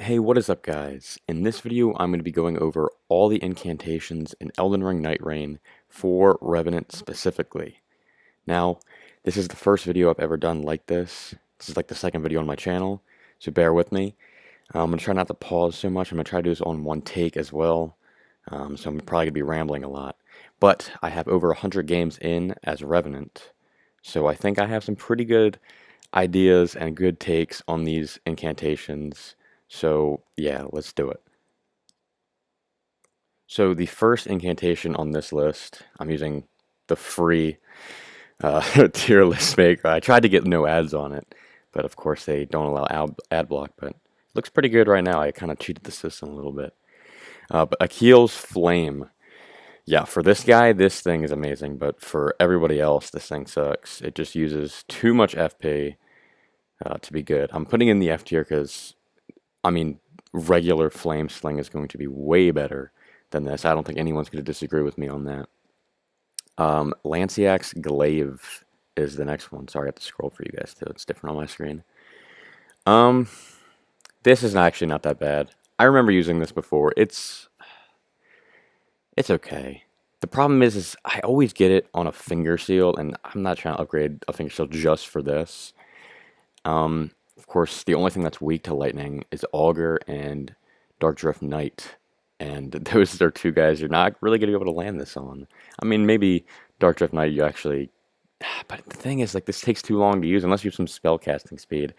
Hey, what is up guys? In this video, I'm going to be going over all the incantations in Elden Ring Nightreign for Revenant specifically. Now, this is the first video I've ever done like this. This is like the second video on my channel, so bear with me. I'm going to try not to pause so much. I'm going to try to do this on one take as well, so I'm probably going to be rambling a lot. But I have over 100 games in as Revenant, so I think I have some pretty good ideas and good takes on these incantations. So yeah, let's do it. So the first incantation on this list, I'm using the free tier list maker. I tried to get no ads on it, but of course they don't allow ad block, but it looks pretty good right now. I kind of cheated the system a little bit. But Akil's Flame. Yeah, for this guy, this thing is amazing, but for everybody else, this thing sucks. It just uses too much FP to be good. I'm putting in the F tier because I mean, regular flame sling is going to be way better than this. I don't think anyone's going to disagree with me on that. Lanciax Glaive is the next one. Sorry, I have to scroll for you guys too. It's different on my screen. Um, this is actually not that bad. I remember using this before. It's okay. The problem is I always get it on a finger seal, and I'm not trying to upgrade a finger seal just for this. Of course, the only thing that's weak to lightning is Augur and Dark Drift Knight. And those are two guys you're not really going to be able to land this on. I mean, maybe Dark Drift Knight you actually... But the thing is, like, this takes too long to use unless you have some spell casting speed.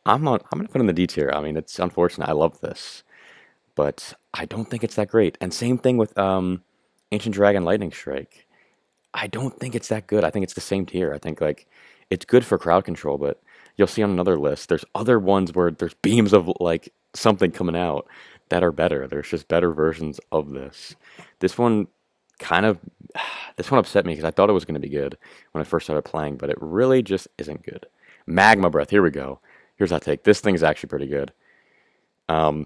I'm going to put in the D tier. I mean, it's unfortunate. I love this. But I don't think it's that great. And same thing with Ancient Dragon Lightning Strike. I don't think it's that good. I think it's the same tier. I think like it's good for crowd control, but you'll see on another list, there's other ones where there's beams of like something coming out that are better. There's just better versions of this. This one kind of this one upset me because I thought it was going to be good when I first started playing, but it really just isn't good. Magma Breath. Here we go. Here's that take. This thing is actually pretty good. Um,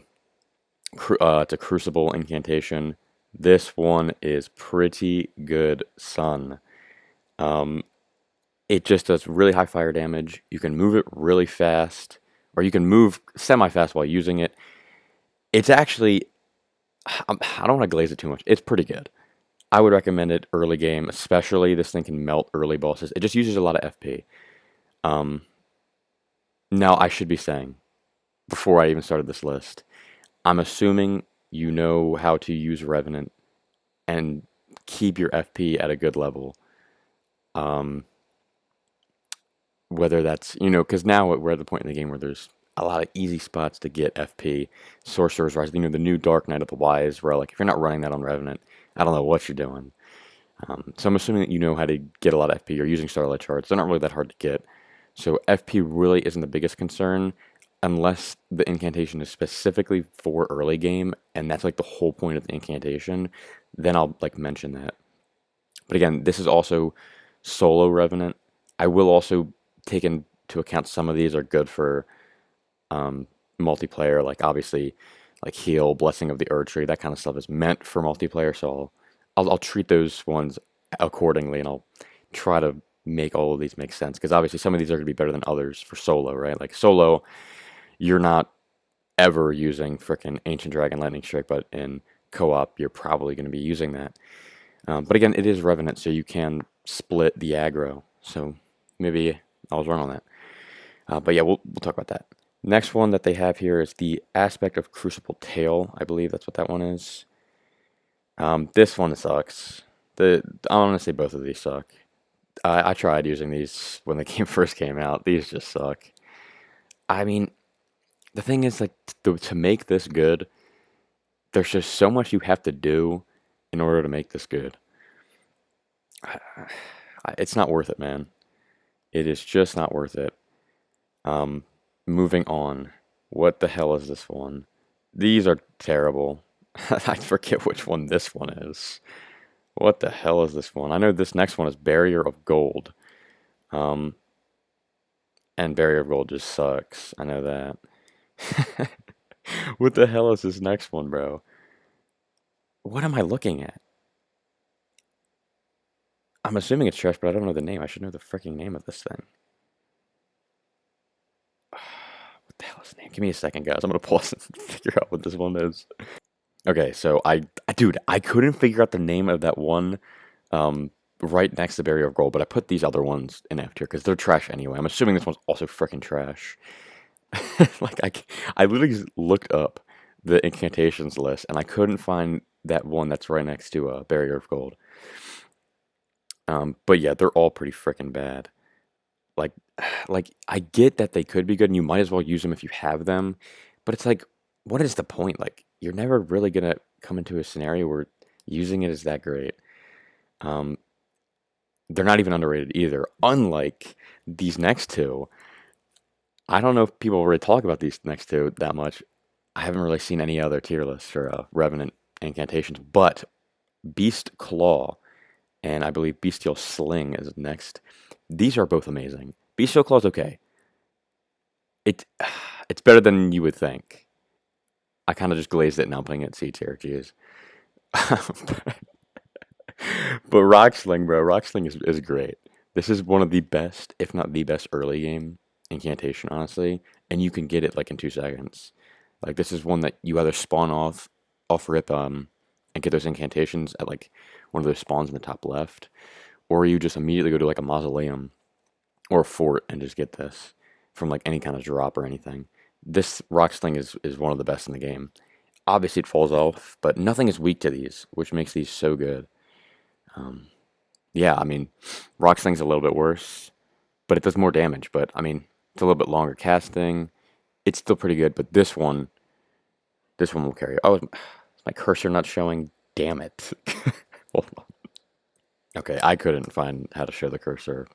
it's a Crucible incantation. This one is pretty good, son. Um, it just does really high fire damage. You can move it really fast, or you can move semi-fast while using it. It's actually, I don't want to glaze it too much. It's pretty good. I would recommend it early game, especially this thing can melt early bosses. It just uses a lot of FP. Um, Now, I should be saying, before I even started this list, I'm assuming you know how to use Revenant and keep your FP at a good level. Um, Whether that's, because now we're at the point in the game where there's a lot of easy spots to get FP. Sorcerer's Rise, the new Dark Knight of the Wise Relic. If you're not running that on Revenant, I don't know what you're doing. So I'm assuming that you know how to get a lot of FP. You're using Starlight Charts. They're not really that hard to get. So FP really isn't the biggest concern unless the incantation is specifically for early game, and that's like the whole point of the incantation. Then I'll like mention that. But again, this is also solo Revenant. I will also take into account some of these are good for multiplayer, like obviously like Heal, Blessing of the Erd Tree, that kind of stuff is meant for multiplayer, so I'll treat those ones accordingly, and I'll try to make all of these make sense, because obviously some of these are going to be better than others for solo, right? Like solo, you're not ever using frickin' Ancient Dragon Lightning Strike, but in co-op, you're probably going to be using that. But again, it is Revenant, so you can split the aggro. So maybe I was wrong on that. But yeah, we'll talk about that. Next one that they have here is the Aspect of Crucible Tail. I believe that's what that one is. This one sucks. I want to say both of these suck. I tried using these when the game first came out. These just suck. I mean, the thing is, like, to make this good, there's just so much you have to do in order to make this good. It's not worth it, man. It is just not worth it. Moving on. What the hell is this one? These are terrible. I forget which one this one is. What the hell is this one? I know this next one is Barrier of Gold. And Barrier of Gold just sucks. I know that. What the hell is this next one, bro? What am I looking at? I'm assuming it's trash, but I don't know the name. I should know the freaking name of this thing. What the hell is the name Give me a second, guys. I'm gonna pause and figure out what this one is. Okay, so dude, I couldn't figure out the name of that one um, right next to Barrier of Gold, but I put these other ones in F tier because they're trash anyway. I'm assuming this one's also freaking trash. Like I literally just looked up the incantations list and I couldn't find that one that's right next to Barrier of Gold. But yeah, they're all pretty freaking bad. Like, like I get that they could be good, and you might as well use them if you have them. But it's like, what is the point? Like, you're never really gonna come into a scenario where using it is that great. Um, they're not even underrated either. Unlike these next two, I don't know if people really talk about these next two that much. I haven't really seen any other tier lists for Revenant Incantations, but Beast Claw and I believe Bestial Sling is next. These are both amazing. Bestial Claw is okay. It it's better than you would think. I kind of just glazed it now playing it C tier. Jeez. But Rock Sling, bro, Rock Sling is great. This is one of the best, if not the best, early game incantation, honestly. And you can get it like in 2 seconds. Like this is one that you either spawn off rip and get those incantations at like one of those spawns in the top left, or you just immediately go to like a mausoleum or a fort and just get this from like any kind of drop or anything. This Rock Sling is one of the best in the game. Obviously, it falls off, but nothing is weak to these, which makes these so good. Um, yeah, I mean, Rock Sling's a little bit worse, but it does more damage. But I mean, it's a little bit longer casting. It's still pretty good, but this one will carry. Oh, is my cursor not showing? Damn it! Hold on. Okay, I couldn't find how to show the cursor.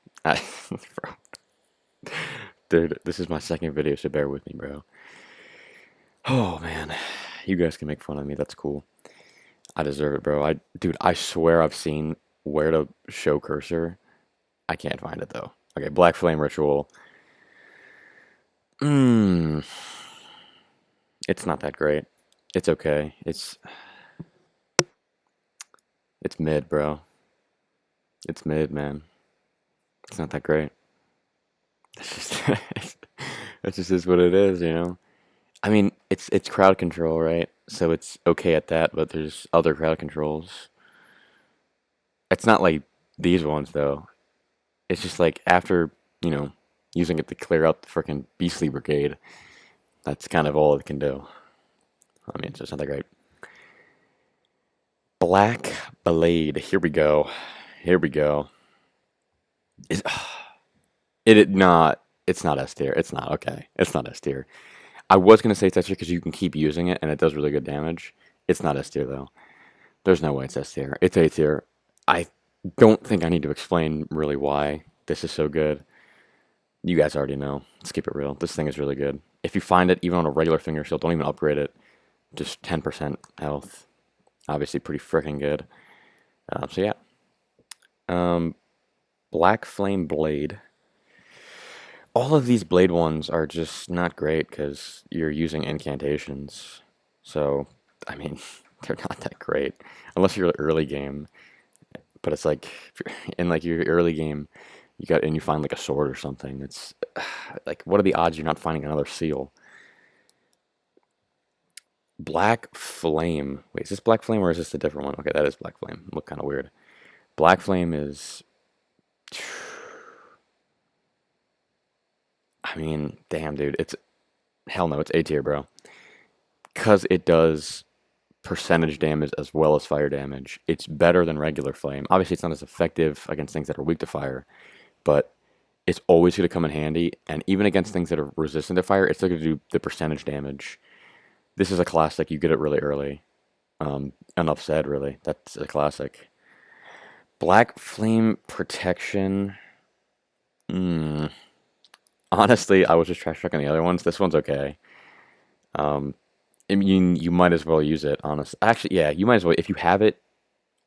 Dude, this is my second video, so bear with me, bro. Oh man, you guys can make fun of me. That's cool. I deserve it, bro. Dude, I swear I've seen where to show cursor. I can't find it though. Okay, Black Flame Ritual. Mmm, it's not that great. It's okay. It's mid, bro. It's mid, man. It's not that great. It's just it just is what it is, you know. I mean, it's crowd control, right? So it's okay at that, but there's other crowd controls. It's not like these ones though. It's just like after, you know, using it to clear out the freaking Beastly Brigade, that's kind of all it can do. I mean, it's just not that great. Black Blade. Here we go. Here we go. Is it not? It's not S tier. It's not okay. It's not S tier. I was gonna say it's S tier because you can keep using it and it does really good damage. It's not S tier though. There's no way it's S tier. It's A tier. I don't think I need to explain really why this is so good. You guys already know. Let's keep it real. This thing is really good. If you find it even on a regular finger shield, don't even upgrade it. Just 10% health. Obviously pretty freaking good. So yeah. Um, Black Flame Blade. All of these blade ones are just not great because you're using incantations. So, I mean, they're not that great. Unless you're early game. But it's like, if you're in like your early game, you find like a sword or something. It's like, what are the odds you're not finding another seal? Black Flame. Wait, is this Black Flame or is this a different one? Okay, that is Black Flame. Look kind of weird. Black Flame is. I mean, damn, dude. It's hell no. It's A tier, bro. Because it does percentage damage as well as fire damage. It's better than regular flame. Obviously, it's not as effective against things that are weak to fire, but it's always going to come in handy. And even against things that are resistant to fire, it's still going to do the percentage damage. This is a classic. You get it really early. Enough said, really. That's a classic. Black Flame Protection. Mm. Honestly, I was just trash talking the other ones. This one's okay. Um, I mean, you might as well use it, honestly. Actually, yeah, you might as well. If you have it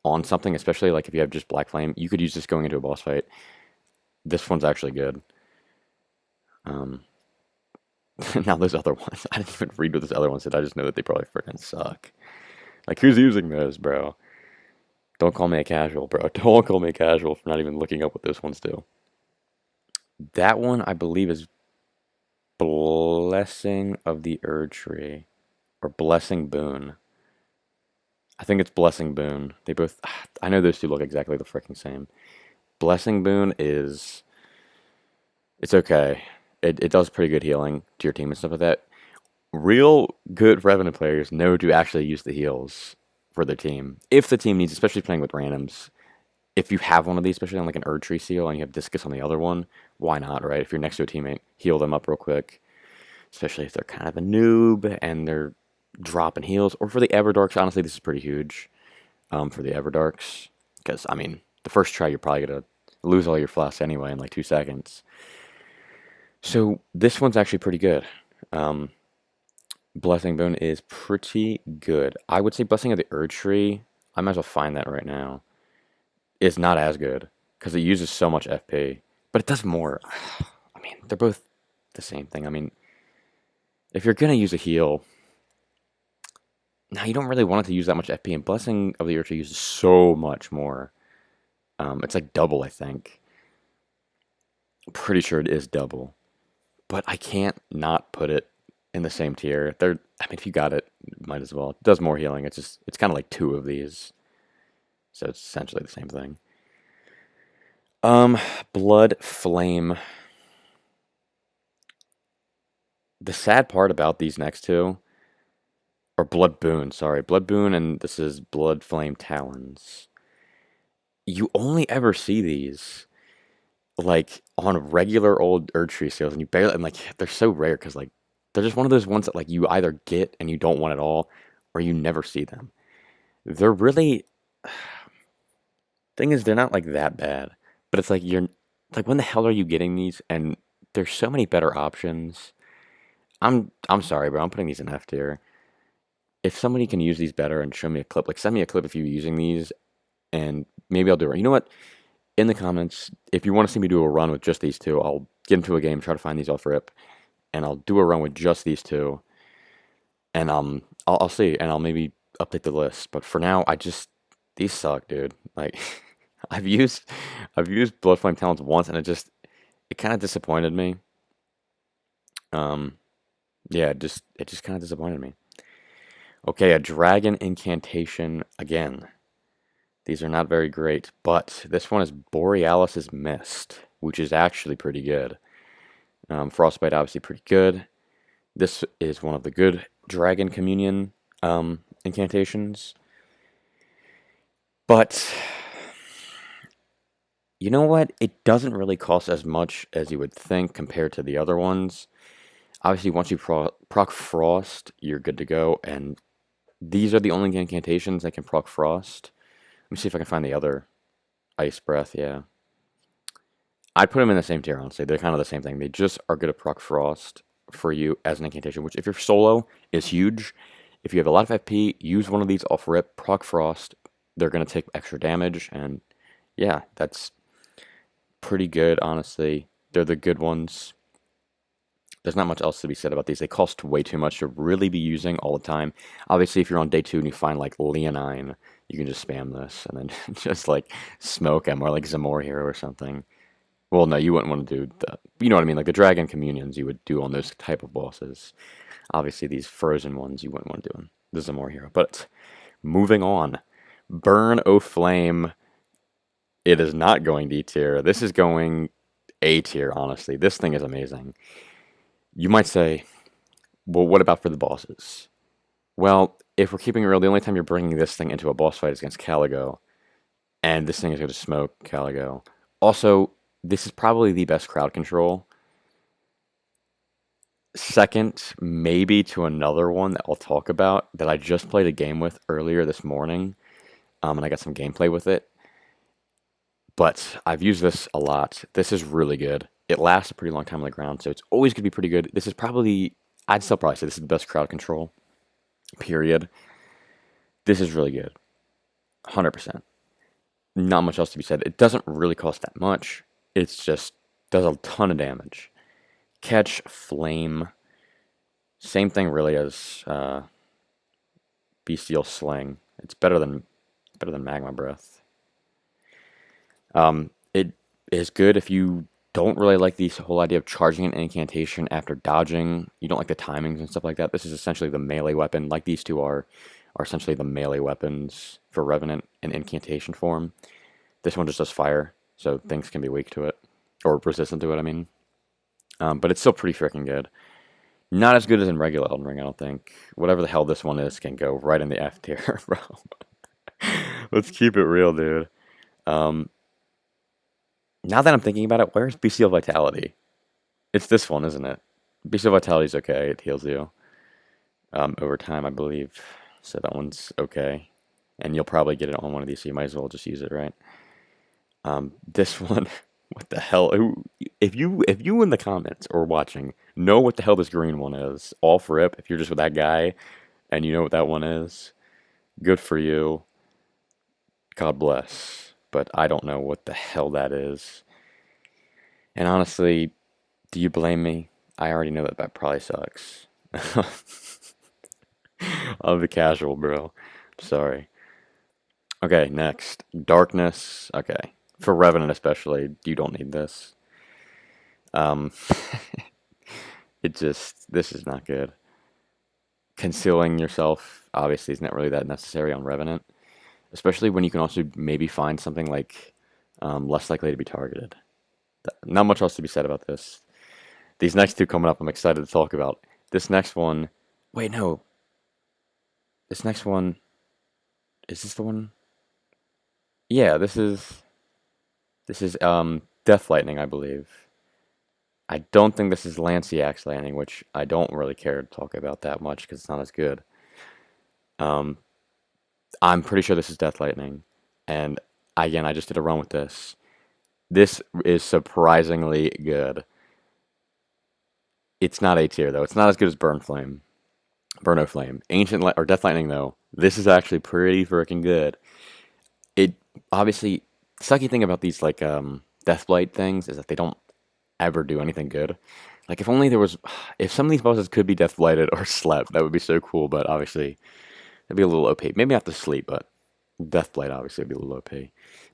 on something, especially like if you have just Black Flame, you could use this going into a boss fight. This one's actually good. Um, now those other ones, I didn't even read what those other ones said. I just know that they probably freaking suck. Like, who's using those, bro? Don't call me a casual, bro. Don't call me a casual for not even looking up what those ones do. That one, I believe, is Blessing of the Erd Tree or Blessing Boon. I think it's Blessing Boon. They both. I know those two look exactly the freaking same. Blessing Boon is. It's okay. It does pretty good healing to your team and stuff like that. Real good Revenant players know to actually use the heals for their team. If the team needs, especially playing with randoms, if you have one of these, especially on like an Erd Tree seal and you have Discus on the other one, why not, right? If you're next to a teammate, heal them up real quick. Especially if they're kind of a noob and they're dropping heals. Or for the Everdarks, honestly, this is pretty huge for the Everdarks. Because, I mean, the first try, you're probably going to lose all your flasks anyway in like 2 seconds. So this one's actually pretty good. Um, Blessing Bone is pretty good. I would say Blessing of the Erd Tree, I might as well find that right now, is not as good. Because it uses so much FP. But it does more. I mean, they're both the same thing. I mean, if you're going to use a heal, now you don't really want it to use that much FP, and Blessing of the Earth uses so much more. It's like double, I think. I'm pretty sure it is double, but I can't not put it in the same tier. I mean, if you got it, might as well. It does more healing. It's kind of like two of these, so it's essentially the same thing. Um, Blood Flame. The sad part about these next two, or Blood Boon, sorry, Blood Boon, and this is Blood Flame Talons. You only ever see these like on regular old Erd Tree sales, and you barely, and like they're so rare because like they're just one of those ones that like you either get and you don't want at all, or you never see them. They're really thing is they're not like that bad, but it's like you're like when the hell are you getting these? And there's so many better options. I'm sorry, bro. I'm putting these in F tier. If somebody can use these better and show me a clip, like send me a clip if you're using these, and maybe I'll do it. You know what? In the comments, if you want to see me do a run with just these two, I'll get into a game, try to find these off rip, and I'll do a run with just these two, and I'll see, and I'll maybe update the list. But for now, these suck, dude. Like I've used I've used Bloodflame Talents once, and it kind of disappointed me. Um, yeah, it just kind of disappointed me. Okay, a dragon incantation again. These are not very great, but this one is Borealis' Mist, which is actually pretty good. Frostbite obviously pretty good. This is one of the good Dragon Communion incantations. But you know what? It doesn't really cost as much as you would think compared to the other ones. Obviously, once you proc Frost, you're good to go. And these are the only incantations that can proc Frost. Let me see if I can find the other Ice Breath. Yeah. I'd put them in the same tier, honestly. They're kind of the same thing. They just are good at proc Frost for you as an incantation, which if you're solo is huge. If you have a lot of FP, use one of these off rip, proc Frost. They're going to take extra damage, and yeah, that's pretty good, honestly. They're the good ones. There's not much else to be said about these. They cost way too much to really be using all the time. Obviously, if you're on day 2 and you find like Leonine, you can just spam this and then just like smoke him, or like Zamor Hero or something. Well, no, you wouldn't want to do the, you know what I mean, like the Dragon Communions you would do on those type of bosses. Obviously, these frozen ones you wouldn't want to do on the Zamor Hero. But moving on, Burn O Flame. It is not going D tier. This is going A tier, honestly. This thing is amazing. You might say, well, what about for the bosses? Well, if we're keeping it real, the only time you're bringing this thing into a boss fight is against Caligo, and this thing is going to smoke Caligo. Also, this is probably the best crowd control. Second, maybe to another one that I'll talk about that I just played a game with earlier this morning, and I got some gameplay with it. But I've used this a lot. This is really good. It lasts a pretty long time on the ground, so it's always going to be pretty good. This is probably, I'd still probably say this is the best crowd control, period. This is really good. 100%. Not much else to be said. It doesn't really cost that much. It's just does a ton of damage. Catch Flame. Same thing really as Bestial Sling. It's better than Magma Breath. It is good if you don't really like the whole idea of charging an incantation after dodging. You don't like the timings and stuff like that. This is essentially the melee weapon, like these two are essentially the melee weapons for Revenant in incantation form. This one just does fire, so things can be weak to it, or resistant to it, I mean. But it's still pretty freaking good. Not as good as in regular Elden Ring, I don't think. Whatever the hell this one is can go right in the F tier, bro. Let's keep it real, dude. Um, Now that I'm thinking about it, where's Bestial Vitality? It's this one, isn't it? Bestial Vitality's okay. It heals you over time, I believe. So that one's okay. And you'll probably get it on one of these, so you might as well just use it, right? This one, what the hell? If you in the comments or watching know what the hell this green one is, all for it. If you're just with that guy and you know what that one is, good for you. God bless. But I don't know what the hell that is. And honestly, do you blame me? I already know that that probably sucks. I'm the casual, bro. Sorry. Okay, next. Darkness. Okay. For Revenant especially, you don't need this. Um, this is not good. Concealing yourself, obviously, is not really that necessary on Revenant, especially when you can also maybe find something like less likely to be targeted. Not much else to be said about this. These next two coming up, I'm excited to talk about. This next one, wait, no. This next one, is this the one? Yeah, this is Death Lightning, I believe. I don't think this is Lanciax Lightning, which I don't really care to talk about that much because it's not as good. Um, I'm pretty sure this is Death Lightning, and again, I just did a run with this. This is surprisingly good. It's not A tier though. It's not as good as Burno Flame, or Death Lightning though. This is actually pretty freaking good. It obviously sucky thing about these like Deathblight things is that they don't ever do anything good. Like if only there was, if some of these bosses could be Deathblighted or slept, that would be so cool. But obviously, it'd be a little OP. Maybe not to sleep, but Deathblight obviously would be a little OP.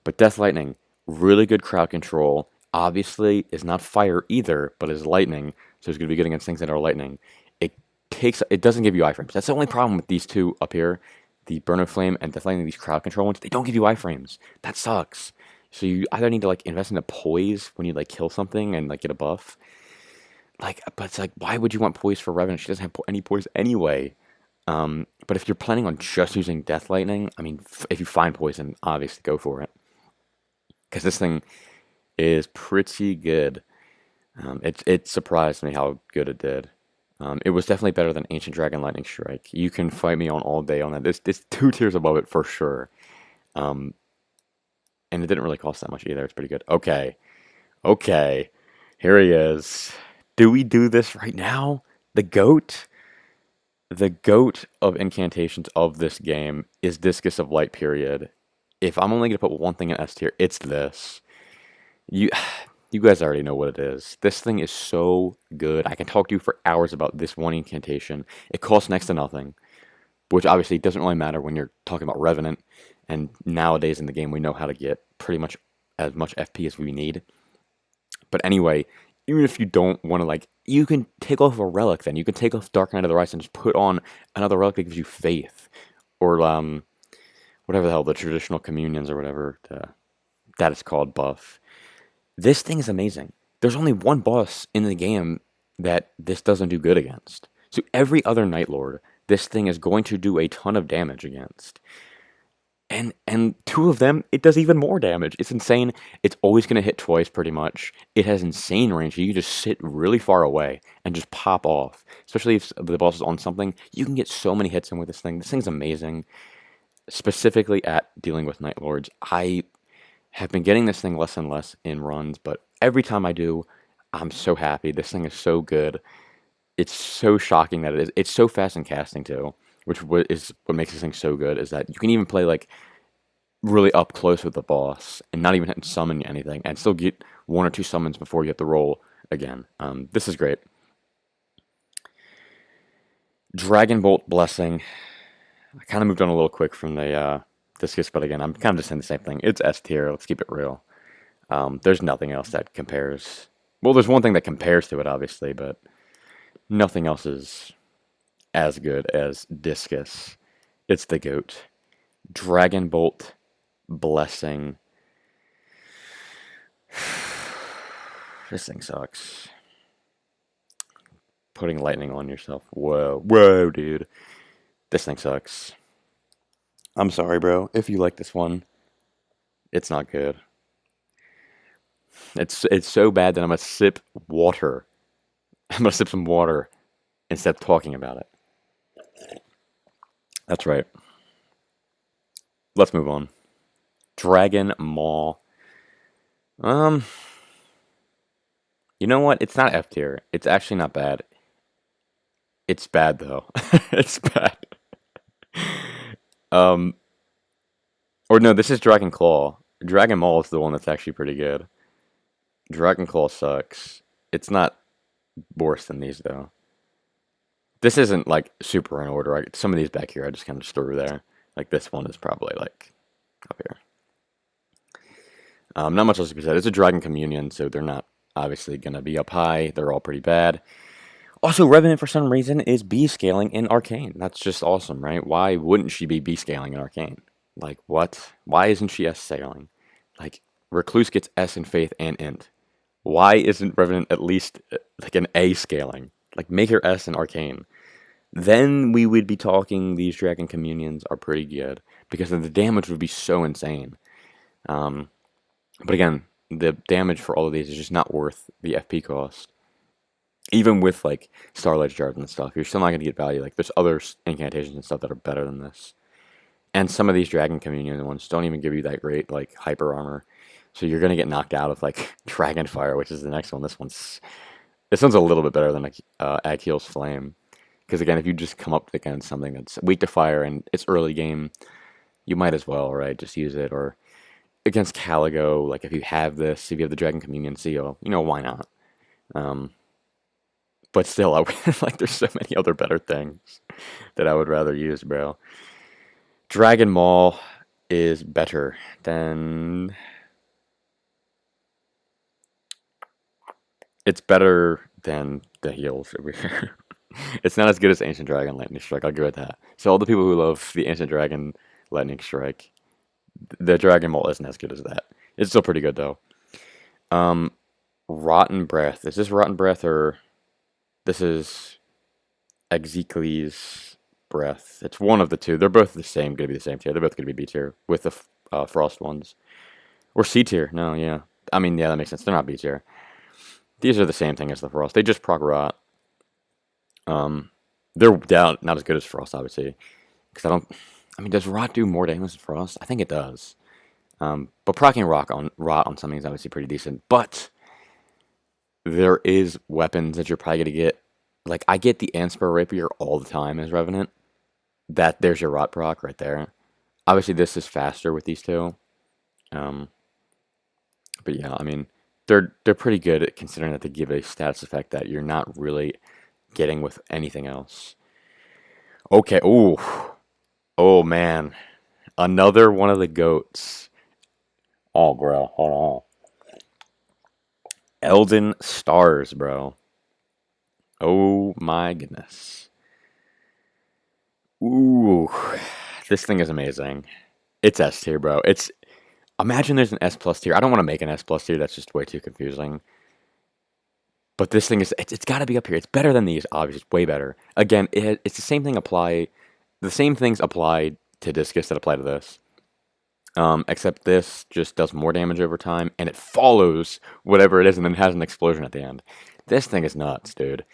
But Death Lightning, really good crowd control. Obviously, is not fire either, but is lightning, so it's going to be good against things that are lightning. It it doesn't give you iframes. That's the only problem with these two up here, the Burno Flame and Death Lightning. These crowd control ones, they don't give you iframes. That sucks. So you either need to like invest into poise when you like kill something and like get a buff. Like, but it's like, why would you want poise for Revenant? She doesn't have any poise anyway. But if you're planning on just using Death Lightning, I mean, if you find poison, obviously go for it. Because this thing is pretty good. It surprised me how good it did. It was definitely better than Ancient Dragon Lightning Strike. You can fight me on all day on that. This two tiers above it for sure. Um, and it didn't really cost that much either. It's pretty good. Okay, okay, here he is. Do we do this right now? The GOAT? The GOAT of incantations of this game is Discus of Light, period. If I'm only going to put one thing in S tier, it's this. You, you guys already know what it is. This thing is so good. I can talk to you for hours about this one incantation. It costs next to nothing, which obviously doesn't really matter when you're talking about Revenant. And nowadays in the game, we know how to get pretty much as much FP as we need. But anyway, even if you don't want to like, you can take off a relic. Then you can take off Dark Knight of the Rise and just put on another relic that gives you faith, or whatever the hell the traditional communions or whatever that is called buff. This thing is amazing. There's only one boss in the game that this doesn't do good against. So every other Night Lord, this thing is going to do a ton of damage against. And two of them, it does even more damage. It's insane. It's always going to hit twice, pretty much. It has insane range. You can just sit really far away and just pop off. Especially if the boss is on something, you can get so many hits in with this thing. This thing's amazing. Specifically at dealing with Night Lords, I have been getting this thing less and less in runs, but every time I do, I'm so happy. This thing is so good. It's so shocking that it is. It's so fast in casting too, which is what makes this thing so good. Is that you can even play like really up close with the boss and not even have to summon anything, and still get one or two summons before you have to roll again. This is great. Dragon Bolt Blessing. I kind of moved on a little quick from the Discus, but again, I'm kind of just saying the same thing. It's S tier. Let's keep it real. There's nothing else that compares. Well, there's one thing that compares to it, obviously, but nothing else is as good as Discus. It's the GOAT. Dragon Bolt, Blessing. This thing sucks. Putting lightning on yourself. Whoa. Whoa, dude. This thing sucks. I'm sorry, bro. If you like this one, it's not good. It's so bad that I'm gonna sip water. I'm gonna sip some water instead of talking about it. That's right. Let's move on. Dragon Maw. Um, you know what? It's not F tier. It's actually not bad. It's bad though. It's bad. Um, or no, this is Dragon Claw. Dragon Maw is the one that's actually pretty good. Dragon Claw sucks. It's not worse than these though. This isn't like super in order. Some of these back here I just kind of just threw there. Like this one is probably like up here. Not much else to be said. It's a Dragon Communion, so they're not obviously gonna be up high. They're all pretty bad. Also, Revenant for some reason is B scaling in Arcane. That's just awesome, right? Why wouldn't she be B scaling in Arcane? Like what? Why isn't she S scaling? Like Recluse gets S in Faith and Int. Why isn't Revenant at least like an A scaling? Like make her S in Arcane. Then we would be talking these Dragon Communions are pretty good because then the damage would be so insane. Um, but again, the damage for all of these is just not worth the FP cost. Even with like Starlight Shards and stuff, you're still not going to get value. Like there's other incantations and stuff that are better than this. And some of these Dragon Communion ones don't even give you that great like hyper armor. So you're going to get knocked out of like Dragonfire, which is the next one. This one's a little bit better than Akil's Flame. Because again, if you just come up against something that's weak to fire and it's early game, you might as well, right? Just use it. Or against Caligo, like if you have this, if you have the Dragon Communion seal, why not? Um, but still, like there's so many other better things that I would rather use, bro. Dragon Maul is better than. It's better than the heals over here. It's not as good as Ancient Dragon Lightning Strike, I'll give it that. So all the people who love the Ancient Dragon Lightning Strike, the Dragon Maul isn't as good as that. It's still pretty good though. Um, Rotten Breath. Is this Rotten Breath or this is Execles Breath? It's one of the two. They're both the same. Going to be the same tier. They're both going to be B tier with the Frost ones or C tier. No, yeah. I mean, yeah, that makes sense. They're not B tier. These are the same thing as the Frost. They just proc Rot. They're down, not as good as Frost, obviously, because I don't. I mean, does Rot do more damage than Frost? I think it does. But proccing Rot on something is obviously pretty decent. But there is weapons that you're probably gonna get. Like I get the Anspur Rapier all the time as Revenant. There's your Rot proc right there. Obviously, this is faster with these two. Um, but yeah, I mean, they're pretty good at considering that they give a status effect that you're not really getting with anything else. Okay. Ooh. Oh man. Another one of the goats. Oh, bro. Hold on. Elden Stars, bro. Oh my goodness. Ooh. This thing is amazing. It's S tier, bro. Imagine there's an S plus tier. I don't want to make an S plus tier. That's just way too confusing. But this thing it's got to be up here. It's better than these, obviously. It's way better. Again, it's the same thing apply. The same things apply to Discus that apply to this. Except this just does more damage over time, and it follows whatever it is, and then has an explosion at the end. This thing is nuts, dude.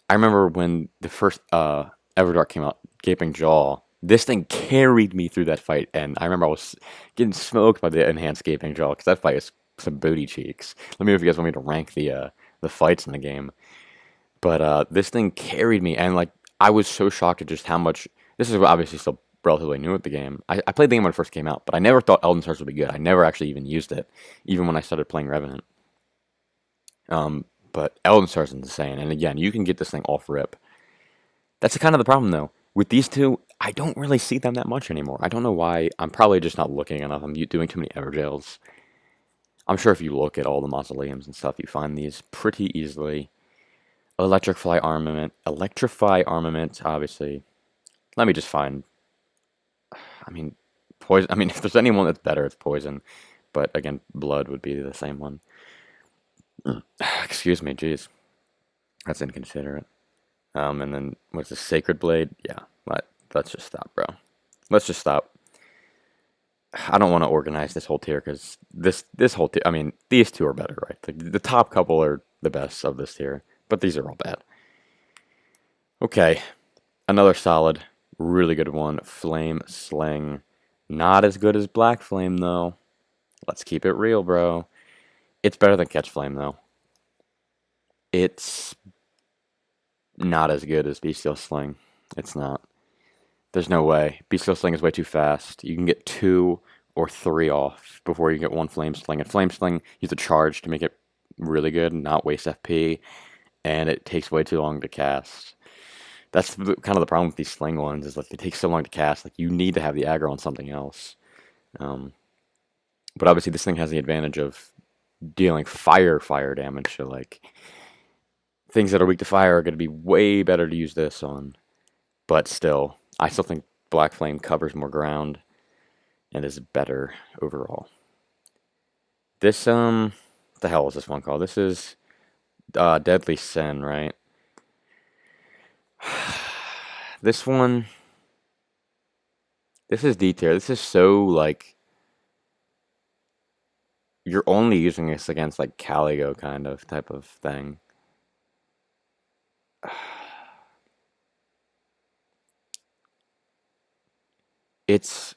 I remember when the first Everdark came out, Gaping Jaw. This thing carried me through that fight, and I remember I was getting smoked by the enhanced Gaping Jaw because that fight is some booty cheeks. Let me know if you guys want me to rank the fights in the game. But this thing carried me, and like I was so shocked at just how much. This is obviously still relatively new at the game. I played the game when it first came out, but I never thought Elden Stars would be good. I never actually even used it, even when I started playing Revenant. But Elden Stars is insane, and again, you can get this thing off rip. That's kind of the problem, though. With these two, I don't really see them that much anymore. I don't know why. I'm probably just not looking enough. I'm doing too many Everjails. I'm sure if you look at all the mausoleums and stuff, you find these pretty easily. Electrify armament, obviously. Let me just find, I mean, poison. I mean, if there's anyone that's better, it's poison. But again, blood would be the same one. Excuse me, jeez. That's inconsiderate. And then what's the Sacred Blade? Yeah, let's just stop, bro. Let's just stop. I don't want to organize this whole tier because this whole tier. I mean, these two are better, right? The top couple are the best of this tier, but these are all bad. Okay, another solid, really good one. Flame Sling, not as good as Black Flame though. Let's keep it real, bro. It's better than Catch Flame though. It's not as good as Bestial Sling. It's not. There's no way. Bestial Sling is way too fast. You can get 2 or 3 off before you get 1 Flame Sling. And Flame Sling, you have to charge to make it really good, not waste FP, and it takes way too long to cast. That's kind of the problem with these Sling ones, is like they take so long to cast. Like you need to have the aggro on something else. Um, but obviously this thing has the advantage of dealing fire damage. So like things that are weak to fire are going to be way better to use this on. But still, I still think Black Flame covers more ground and is better overall. This, what the hell is this one called? This is Deadly Sin, right? This one, this is D tier. This is so, like, you're only using this against, like, Caligo kind of type of thing. It's,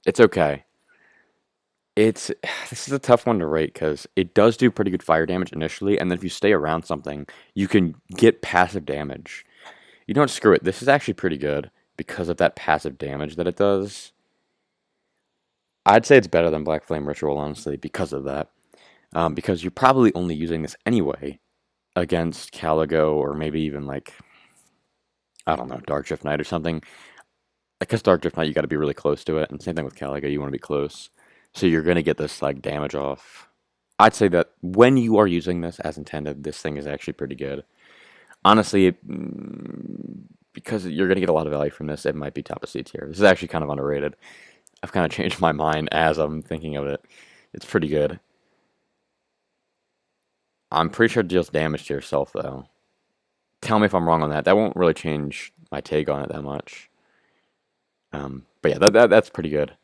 it's okay. It's this is a tough one to rate because it does do pretty good fire damage initially, and then if you stay around something, you can get passive damage. You know what? Screw it. This is actually pretty good because of that passive damage that it does. I'd say it's better than Black Flame Ritual, honestly, because of that. Because you're probably only using this anyway against Caligo or maybe even like, I don't know, Dark Drift Knight or something. Because Dark Drift Knight, you got to be really close to it, and same thing with Caligo, you want to be close. So you're gonna get this like damage off. I'd say that when you are using this as intended, this thing is actually pretty good. Honestly, because you're gonna get a lot of value from this, it might be top of C tier. This is actually kind of underrated. I've kind of changed my mind as I'm thinking of it. It's pretty good. I'm pretty sure it deals damage to yourself, though. Tell me if I'm wrong on that. That won't really change my take on it that much. But yeah, that's pretty good.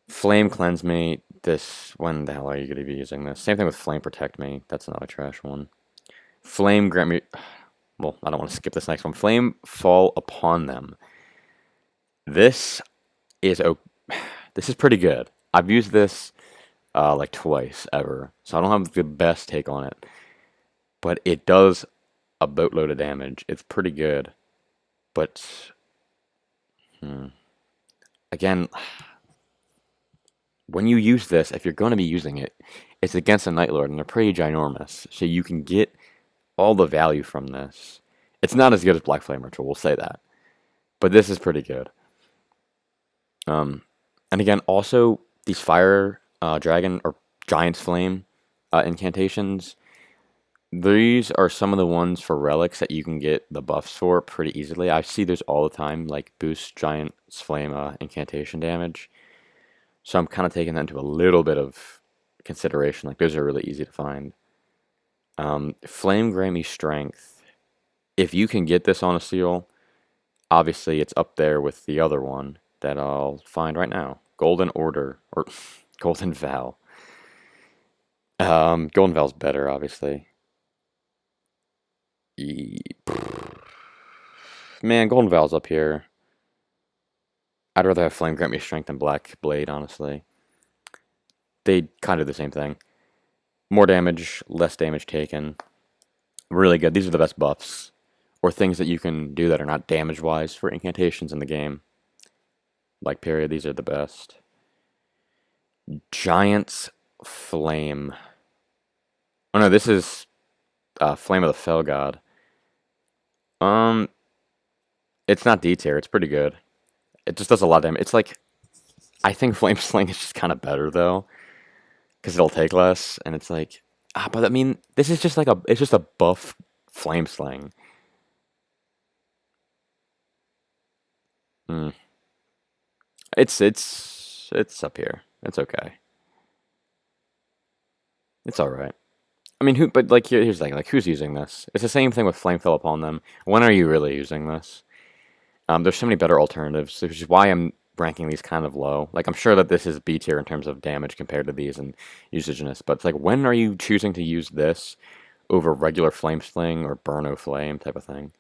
Flame Cleanse Me. This, when the hell are you going to be using this? Same thing with Flame Protect Me. That's another trash one. Flame Grant Me. Well, I don't want to skip this next one. Flame Fall Upon Them. This is this is pretty good. I've used this like twice ever, so I don't have the best take on it, but it does a boatload of damage. It's pretty good, but again, when you use this, if you're going to be using it, it's against a Night Lord, and they're pretty ginormous, so you can get all the value from this. It's not as good as Black Flame Ritual, we'll say that, but this is pretty good. And again, also these Fire Dragon or Giant's Flame incantations. These are some of the ones for relics that you can get the buffs for pretty easily. I see those all the time, like boost Giant's Flame incantation damage. So I'm kind of taking that into a little bit of consideration. Like those are really easy to find. Flame Grant Me Strength. If you can get this on a seal, obviously it's up there with the other one that I'll find right now. Golden Order, or Golden Vow. Golden Vow's better, obviously. Man, Golden Vow's up here. I'd rather have Flame Grant Me Strength than Black Blade, honestly. They kind of do the same thing. More damage, less damage taken. Really good. These are the best buffs. Or things that you can do that are not damage-wise for incantations in the game. Like, period, these are the best. Giant's Flame. Oh no, this is Flame of the Fell God. It's not D tier. It's pretty good. It just does a lot of damage. It's like I think Flame Sling is just kind of better though, because it'll take less, and it's like, but I mean, this is just like it's just a buff Flame Sling. Mm. It's up here. It's okay. It's all right. I mean, who? But like, here's the thing. Like, who's using this? It's the same thing with Flame Fell Upon Them. When are you really using this? There's so many better alternatives, which is why I'm ranking these kind of low. Like, I'm sure that this is B tier in terms of damage compared to these and usageness, but it's like, when are you choosing to use this over regular Flame Sling or Burno Flame type of thing?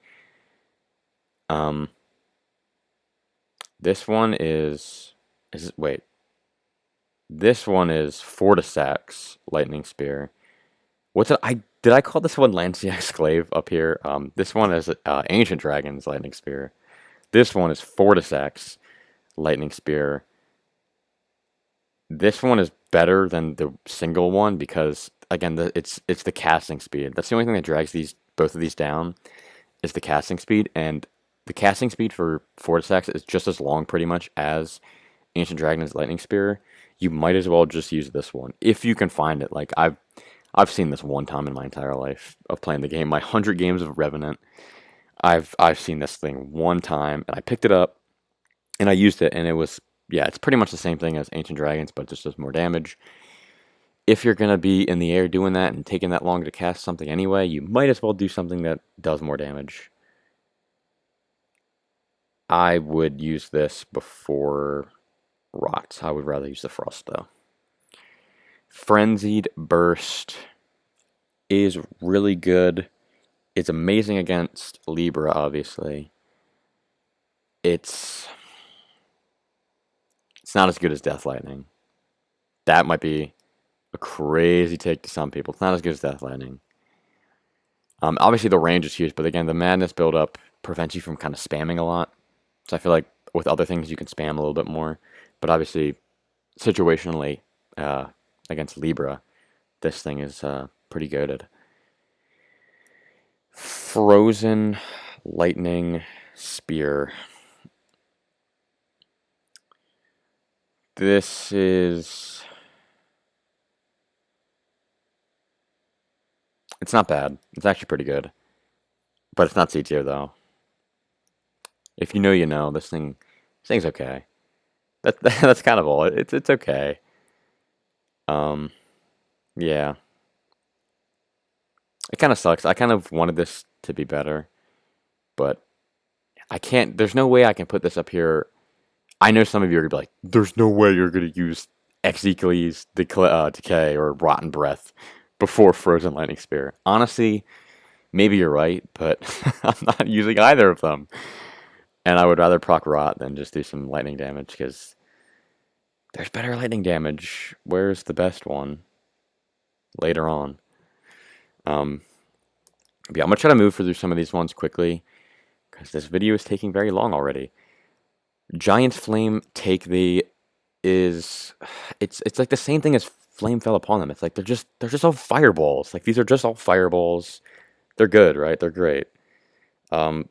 Um, this one is wait, this one is Fortisax Lightning Spear. What's it? Did I call this one Lanciax Glaive up here? This one is Ancient Dragon's Lightning Spear. This one is Fortisax Lightning Spear. This one is better than the single one because again, it's the casting speed. That's the only thing that drags both of these down is the casting speed, and the casting speed for Fortisax is just as long pretty much as Ancient Dragon's Lightning Spear. You might as well just use this one if you can find it. Like I've seen this one time in my entire life of playing the game. My 100 games of Revenant, I've seen this thing one time, and I picked it up and I used it, and it was yeah, it's pretty much the same thing as Ancient Dragons, but it just does more damage. If you're gonna be in the air doing that and taking that long to cast something anyway, you might as well do something that does more damage. I would use this before Rot. I would rather use the Frost though. Frenzied Burst is really good. It's amazing against Libra, obviously. It's it's not as good as Death Lightning. That might be a crazy take to some people. It's not as good as Death Lightning. Obviously the range is huge, but again, the madness buildup prevents you from kind of spamming a lot. So I feel like with other things you can spam a little bit more. But obviously, situationally, uh, against Libra, this thing is pretty goated. Frozen Lightning Spear. This is... It's not bad. It's actually pretty good. But it's not C tier, though. If you know, you know. This thing's okay. That's kind of all. It's okay. Um, yeah. It kind of sucks. I kind of wanted this to be better, but I can't. There's no way I can put this up here. I know some of you are gonna be like, "There's no way you're gonna use Execules, Decay, or Rotten Breath before Frozen Lightning Spear." Honestly, maybe you're right, but I'm not using either of them, and I would rather proc Rot than just do some lightning damage because there's better lightning damage. Where's the best one? Later on. Um, yeah, I'm gonna try to move through some of these ones quickly because this video is taking very long already. Giant Flame Take the is it's like the same thing as Flame Fell Upon Them. It's like they're just all fireballs. Like these are just all fireballs. They're good, right? They're great. Um,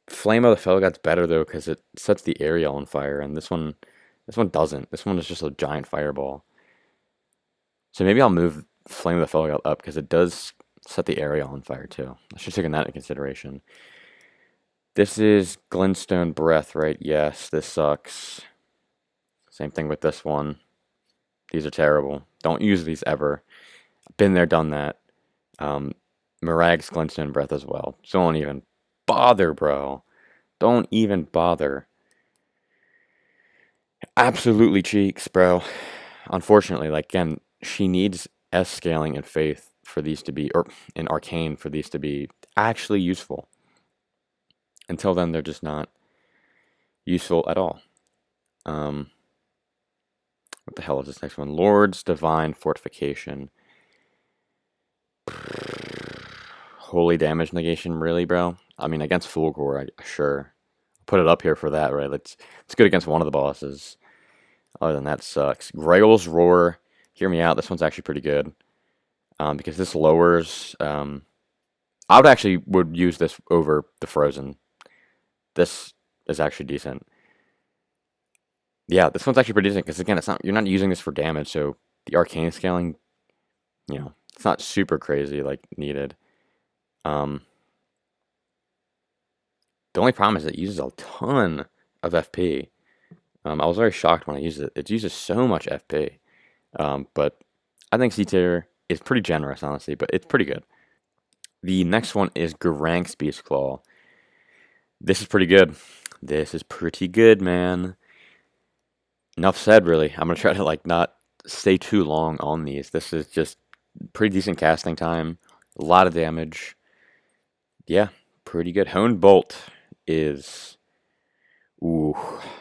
Flame of the Fell God's better though because it sets the area on fire, and this one doesn't. This one is just a giant fireball. So maybe I'll move Flame of the Fell God up because it does set the area on fire too. I should have taken that into consideration. This is Glintstone Breath, right? Yes, this sucks. Same thing with this one. These are terrible. Don't use these ever. Been there, done that. Mirag's Glintstone Breath as well. So don't even bother, bro. Don't even bother. Absolutely cheeks, bro. Unfortunately, like again, she needs S scaling and faith for these to be, or in arcane for these to be actually useful. Until then, they're just not useful at all. What the hell is this next one? Lord's Divine Fortification. Holy damage negation, really, bro? I mean, against Fulgor, sure. Put it up here for that, right? It's good against one of the bosses. Other than that, sucks. Grail's Roar, hear me out. This one's actually pretty good. Because this lowers... I would use this over the Frozen. This is actually decent. Yeah, this one's actually pretty decent because again, it's not you're not using this for damage, so the arcane scaling, it's not super crazy like needed. Um, the only problem is it uses a ton of FP. I was very shocked when I used it. It uses so much FP. But I think C tier is pretty generous, honestly, but it's pretty good. The next one is Gerank's Beast Claw. This is pretty good. This is pretty good, man. Enough said, really. I'm gonna try to like not stay too long on these. This is just pretty decent casting time, a lot of damage. Yeah, pretty good. Hone Bolt is ooh.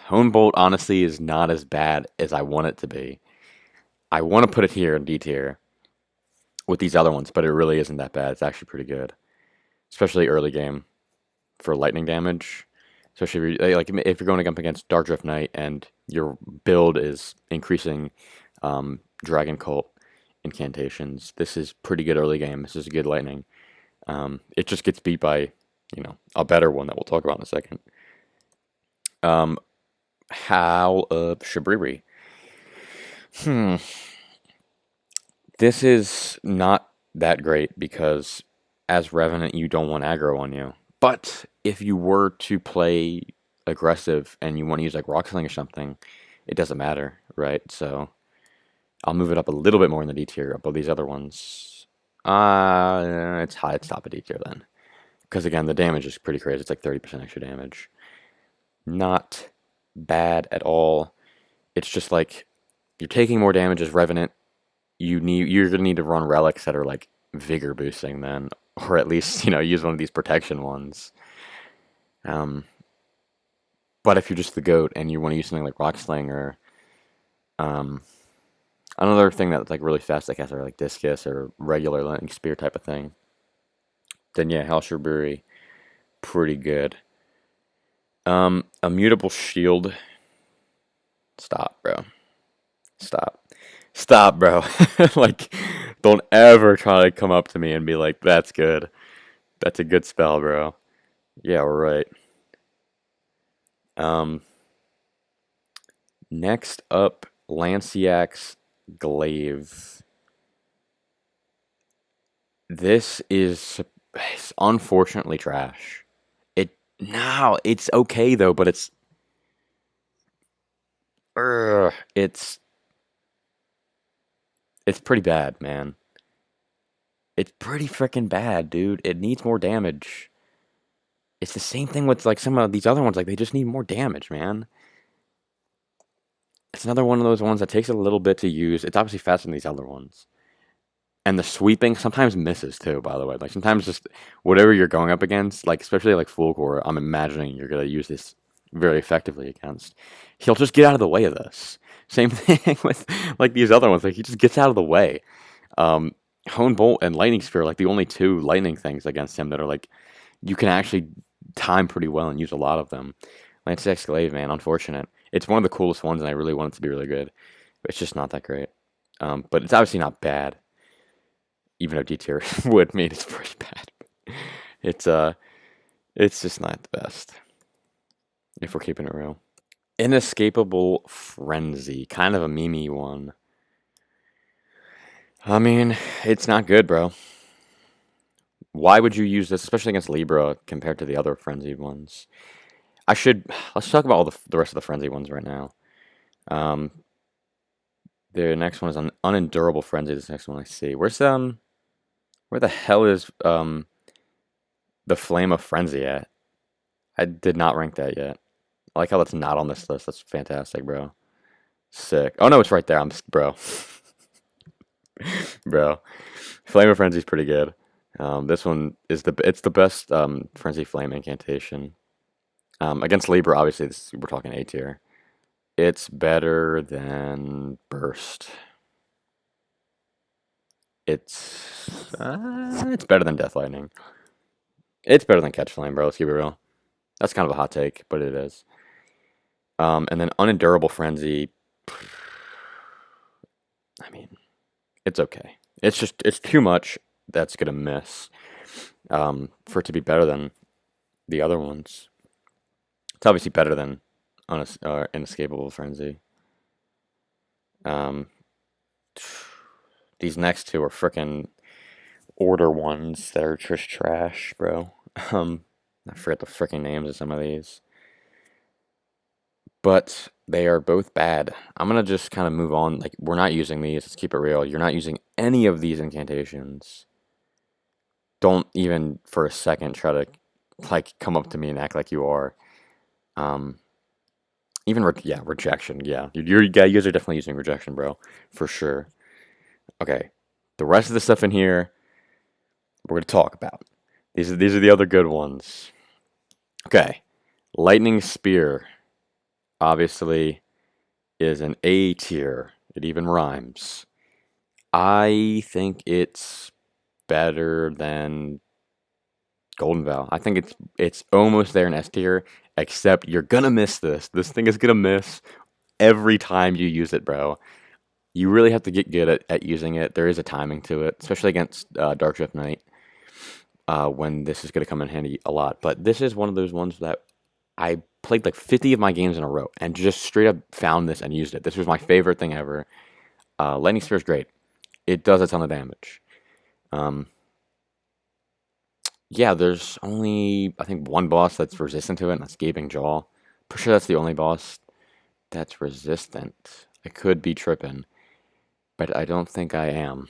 Hone Bolt honestly is not as bad as I want it to be. I want to put it here in D tier with these other ones, but it really isn't that bad. It's actually pretty good, especially early game for lightning damage. Especially like if you're going up against Dark Drift Knight and your build is increasing Dragon Cult incantations. This is pretty good early game. This is good lightning. It just gets beat by, a better one that we'll talk about in a second. Um, Howl of Shabriri. Hmm. This is not that great because as Revenant, you don't want aggro on you. But if you were to play aggressive and you want to use like Rock Sling or something, it doesn't matter, right? So I'll move it up a little bit more in the D tier above these other ones. It's high. It's top of D tier then. Because again, the damage is pretty crazy. It's like 30% extra damage. Not bad at all. It's just like you're taking more damage as Revenant. You're gonna need to run relics that are like vigor boosting then, or at least use one of these protection ones. Um, but if you're just the goat and you want to use something like Rock Sling or um, another thing that's like really fast, like or like Discus or regular Lightning Spear type of thing, then yeah, Halsherbury, pretty good. Immutable Shield. Stop, bro. Stop. Stop, bro. Like, don't ever try to come up to me and be like, that's good. That's a good spell, bro. Yeah, right. Um, Next up, Lanciax Glaive. This is it's unfortunately trash. It no, it's okay though, but it's pretty bad, man. It's pretty freaking bad, dude. It needs more damage. It's the same thing with like some of these other ones. Like they just need more damage, man. It's another one of those ones that takes a little bit to use. It's obviously faster than these other ones. And the sweeping sometimes misses too, by the way. Like sometimes just whatever you're going up against, like especially like full core, I'm imagining you're gonna use this very effectively against. He'll just get out of the way of this. Same thing with like these other ones. Like he just gets out of the way. Um, Hone Bolt and Lightning Spear are like the only two lightning things against him that are like you can actually time pretty well and use a lot of them. Lance Glaive, man, unfortunate. It's one of the coolest ones, and I really want it to be really good. But it's just not that great. But it's obviously not bad, even though D tier would mean it's pretty bad. It's uh, it's just not the best if we're keeping it real. Inescapable Frenzy, kind of a memey one. I mean, it's not good, bro. Why would you use this, especially against Libra, compared to the other frenzied ones? I should let's talk about all the rest of the frenzy ones right now. Um, the next one is an unendurable frenzy. This next one I see. Where the hell is the flame of frenzy at? I did not rank that yet. I like how that's not on this list. That's fantastic, bro. Sick. Oh no, it's right there. Bro, bro. Flame of frenzy is pretty good. This one is it's the best frenzy flame incantation. Against Libra, obviously we're talking A tier. It's better than burst. It's better than Death Lightning. It's better than Catch Flame, bro. Let's keep it real. That's kind of a hot take, but it is. And then Unendurable Frenzy. I mean, it's okay. It's too much that's gonna miss for it to be better than the other ones. It's obviously better than Inescapable Frenzy. Um, these next two are frickin' order ones that are just trash, bro. Um, I forget the frickin' names of some of these, but they are both bad. I'm gonna just kind of move on. Like, we're not using these. Let's keep it real. You're not using any of these incantations. Don't even for a second try to like come up to me and act like you are. Um, yeah, rejection. Yeah, you guys are definitely using rejection, bro, for sure. Okay, the rest of the stuff in here we're gonna talk about. These are the other good ones. Okay, lightning spear obviously is an A tier. It even rhymes. I think it's better than Golden Vow. I think it's almost there in S tier, except you're gonna miss this. This thing is gonna miss every time you use it, bro. You really have to get good at using it. There is a timing to it, especially against Dark Drift Knight, when this is gonna come in handy a lot. But this is one of those ones that I played like 50 of my games in a row and just straight up found this and used it. This was my favorite thing ever. Lightning Spear is great. It does a ton of damage. Um, yeah, there's only I think one boss that's resistant to it, and that's Gaping Jaw. Pretty sure that's the only boss that's resistant. I could be tripping, but I don't think I am.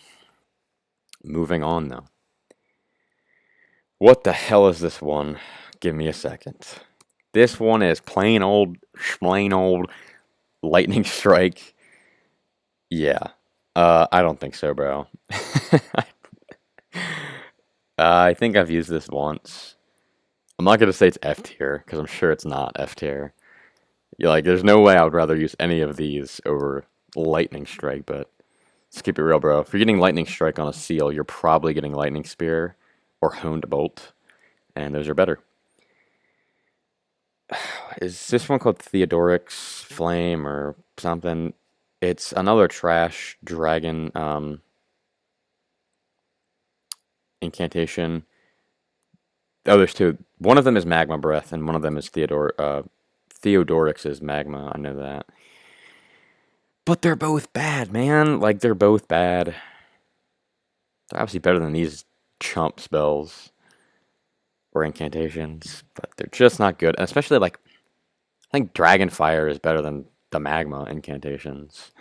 Moving on though. What the hell is this one? Give me a second. This one is plain old Lightning Strike. Yeah. I don't think so, bro. I think I've used this once. I'm not gonna say it's F tier because I'm sure it's not F tier. Yeah, like, there's no way I would rather use any of these over Lightning Strike, but let's keep it real, bro. If you're getting Lightning Strike on a seal, you're probably getting Lightning Spear or Honed Bolt, and those are better. Is this one called Theodoric's Flame or something? It's another trash dragon incantation. Oh, there's two. One of them is Magma Breath, and one of them is Theodoric's is Magma. I know that. But they're both bad, man. Like, they're both bad. They're obviously better than these chump spells or incantations, but they're just not good. And especially, like, I think Dragonfire is better than the Magma incantations.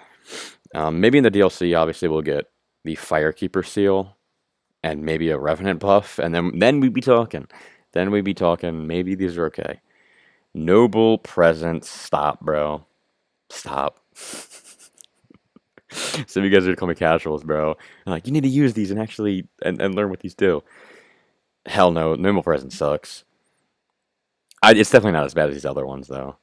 Maybe in the DLC, obviously, we'll get the Firekeeper seal and maybe a Revenant buff, and then we'd be talking. Then we'd be talking. Maybe these are okay. Noble Presence. Stop, bro. Stop. Some of you guys are calling me casuals, bro. I'm like, you need to use these and actually and learn what these do. Hell no, Noble Presence sucks. It's definitely not as bad as these other ones, though.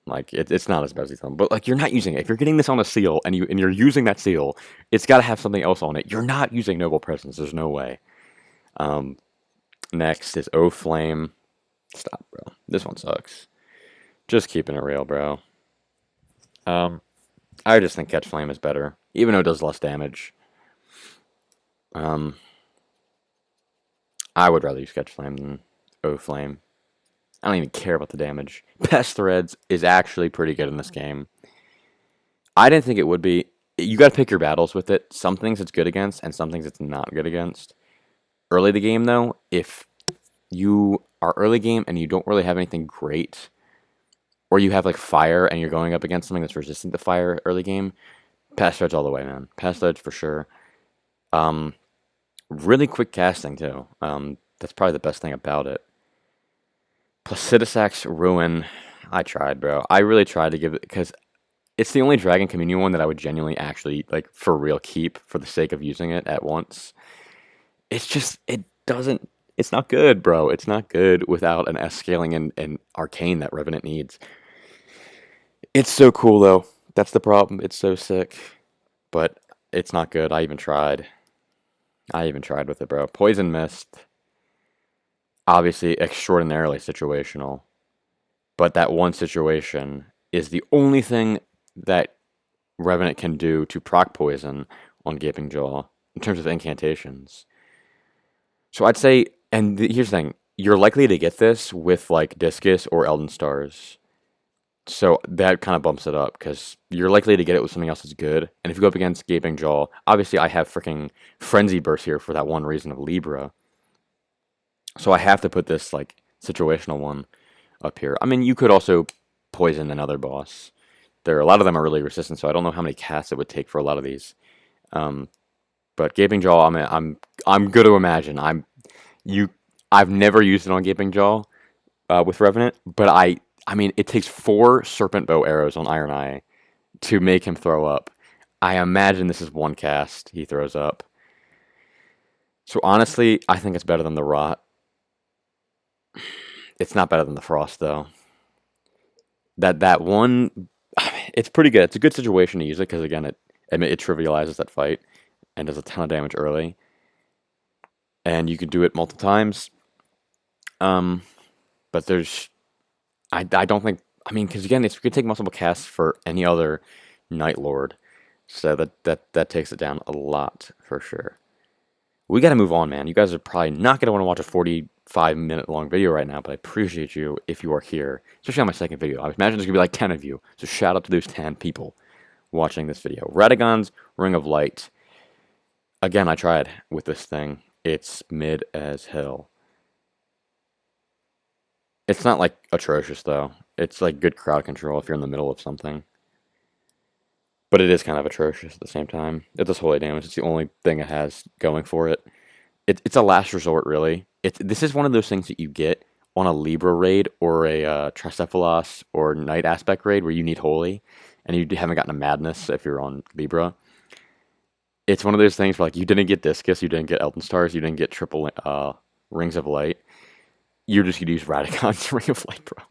Like, it's not as bad as these ones. But like, you're not using it. If you're getting this on a seal and you're using that seal, it's got to have something else on it. You're not using Noble Presence. There's no way. Um, Next is O Flame. Stop, bro. This one sucks. Just keeping it real, bro. Um, I just think Catch Flame is better, even though it does less damage. Um, I would rather use Catch Flame than O Flame. I don't even care about the damage. Pest Threads is actually pretty good in this game. I didn't think it would be. You got to pick your battles with it. Some things it's good against, and some things it's not good against. Early the game, though, if you are early game and you don't really have anything great, or you have like fire and you're going up against something that's resistant to fire early game, Pest Threads all the way, man. Pest Threads for sure. Um, Really quick casting too. That's probably the best thing about it. Placidusac's Ruin. I tried, bro. I really tried to give it because it's the only Dragon Communion one that I would genuinely actually like for real keep for the sake of using it at once. It's just it doesn't. It's not good, bro. It's not good without an S scaling and arcane that Revenant needs. It's so cool though. That's the problem. It's so sick, but it's not good. I even tried. I even tried with it, bro. Poison Mist, obviously extraordinarily situational, but that one situation is the only thing that Revenant can do to proc poison on Gaping Jaw in terms of incantations. So I'd say, and here's the thing, you're likely to get this with like Discus or Elden Stars. So that kind of bumps it up because you're likely to get it with something else that's good. And if you go up against Gaping Jaw, obviously I have freaking Frenzy Burst here for that one reason of Libra. So I have to put this like situational one up here. I mean, you could also poison another boss. A lot of them are really resistant, so I don't know how many casts it would take for a lot of these. Um, but Gaping Jaw, I'm good to imagine. You. I've never used it on Gaping Jaw with Revenant, but I mean, it takes 4 Serpent Bow arrows on Iron Eye to make him throw up. I imagine this is one cast he throws up. So honestly, I think it's better than the Rot. It's not better than the Frost though. That one, it's pretty good. It's a good situation to use it because again, it trivializes that fight and does a ton of damage early, and you can do it multiple times. Um, but I don't think, I mean, because again, you could take multiple casts for any other Night Lord, so that takes it down a lot for sure. We got to move on, man. You guys are probably not gonna want to watch a 45-minute long video right now, but I appreciate you if you are here, especially on my second video. I imagine there's gonna be like 10 of you, so shout out to those 10 people watching this video. Radagon's Ring of Light. Again, I tried with this thing. It's mid as hell. It's not like atrocious though. It's like good crowd control if you're in the middle of something. But it is kind of atrocious at the same time. It does holy damage. It's the only thing it has going for it. It's a last resort, really. This is one of those things that you get on a Libra raid or a Tricephalos or Night Aspect raid where you need holy, and you haven't gotten a Madness if you're on Libra. It's one of those things where like you didn't get Discus, you didn't get Elden Stars, you didn't get triple Rings of Light. You're just gonna use Radagon's Ring of Light, bro.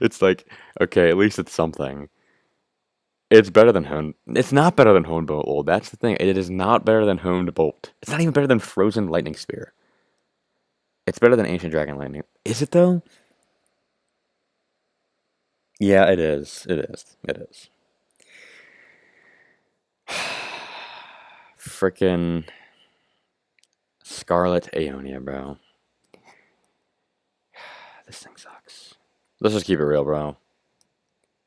It's like, okay, at least it's something. It's better than Honed. It's not better than Honed Bolt. Well, that's the thing. It is not better than Honed Bolt. It's not even better than Frozen Lightning Spear. It's better than Ancient Dragon Lightning. Is it though? Yeah, it is. It is. It is. Frickin' Scarlet Aeonia, bro. This thing sucks. Let's just keep it real, bro.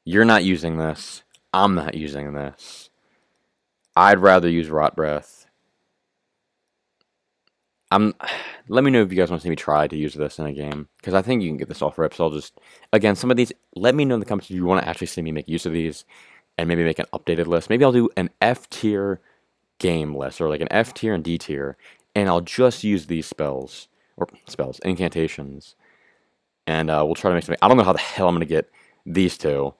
You're not using this. I'm not using this. I'd rather use Rot Breath. I'm. Let me know if you guys want to see me try to use this in a game, because I think you can get this off rip. So I'll just, again, some of these. Let me know in the comments if you want to actually see me make use of these, and maybe make an updated list. Maybe I'll do an F tier game list, or like an F tier and D tier, and I'll just use these incantations, and we'll try to make something. I don't know how the hell I'm gonna get these two,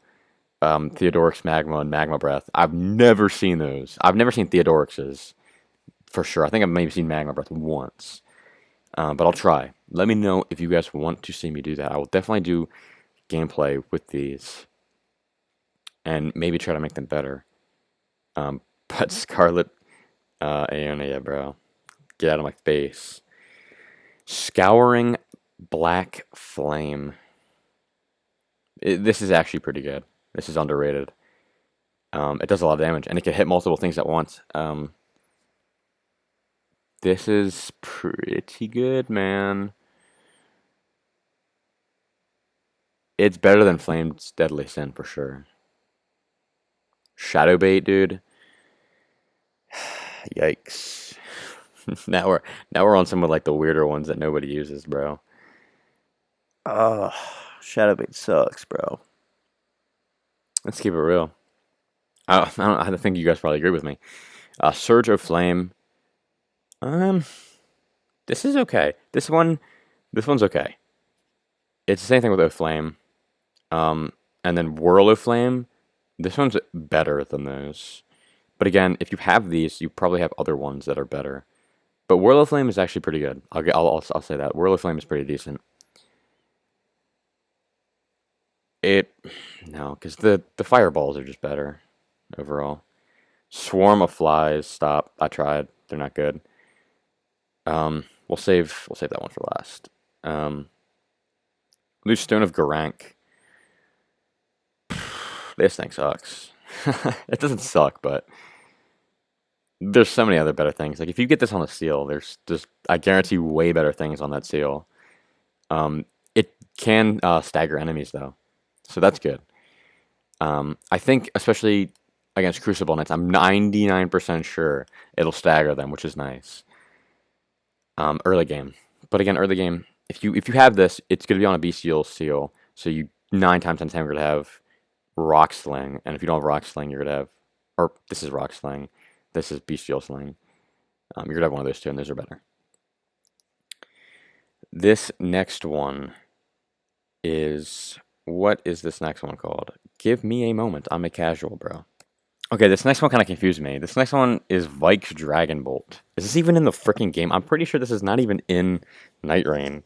Theodoric's Magma and Magma Breath. I've never seen those. I've never seen Theodoric's. For sure. I think I've maybe seen Magma Breath once. But I'll try. Let me know if you guys want to see me do that. I will definitely do gameplay with these. And maybe try to make them better. But Scarlet Aeonia, bro. Get out of my face. Scouring Black Flame. This is actually pretty good. This is underrated. It does a lot of damage. And it can hit multiple things at once. This is pretty good, man. It's better than Flame's Deadly Sin for sure. Shadow Bait, dude. Yikes. now we're on some of like the weirder ones that nobody uses, bro. Oh, Shadow Bait sucks, bro. Let's keep it real. I think you guys probably agree with me. Surge of Flame. This is okay. This one's okay. It's the same thing with O Flame. And then Whirl of Flame. This one's better than those. But again, if you have these, you probably have other ones that are better. But Whirl of Flame is actually pretty good. I'll say that. Whirl of Flame is pretty decent. No, because the fireballs are just better overall. Swarm of Flies. Stop. I tried. They're not good. We'll save that one for last. Loose Stone of Garank. This thing sucks. It doesn't suck, but there's so many other better things. Like if you get this on a seal, there's just I guarantee way better things on that seal. It can stagger enemies though, so that's good. I think, especially against Crucible Knights, I'm 99% sure it'll stagger them, which is nice. Early game, but again, early game. If you have this, it's gonna be on a bestial seal, so you 9 times out of 10 are gonna have Rock Sling, and if you don't have Rock Sling, you're gonna have, or this is Rock Sling, this is Bestial Sling. You're gonna have one of those two, and those are better. This next one is, what is this next one called? Give me a moment. I'm a casual, bro. Okay, this next one kind of confused me. This next one is Vike's Dragon Bolt. Is this even in the freaking game? I'm pretty sure this is not even in Nightreign.